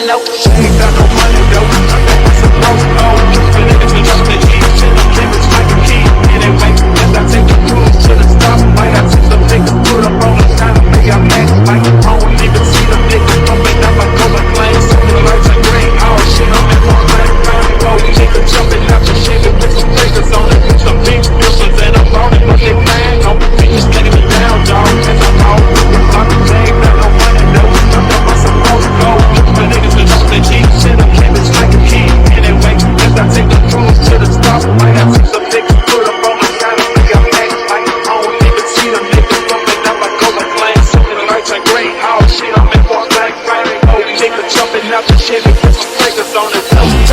low. She ain't got no money though, I think I'm supposed to know. The niggas can drop the G, shit, I'm cameras like a key. Anyway, as I take the cruise to the stop, might I see some niggas put up on the counter, maybe I'm acting like I don't even see them niggas coming up like over claims. The lights are green, oh shit, I'm in my black family mode. Niggas jumping out the shit with some fingers on it, with some big pistols and I'm on it, but they plan on me, just taking me down, dog, and I'm all I'm saying that no money, no, I'm not supposed to go. The niggas can drop the G, shit, I'm cameras like a key. Anyway, as I take the cruise to the stop, might I see some niggas put up on the counter, maybe I'm acting like I don't even see them niggas coming up like over claims. The lights are green, oh shit, I'm in my black family mode. Niggas jumping out the shit with some fingers on it.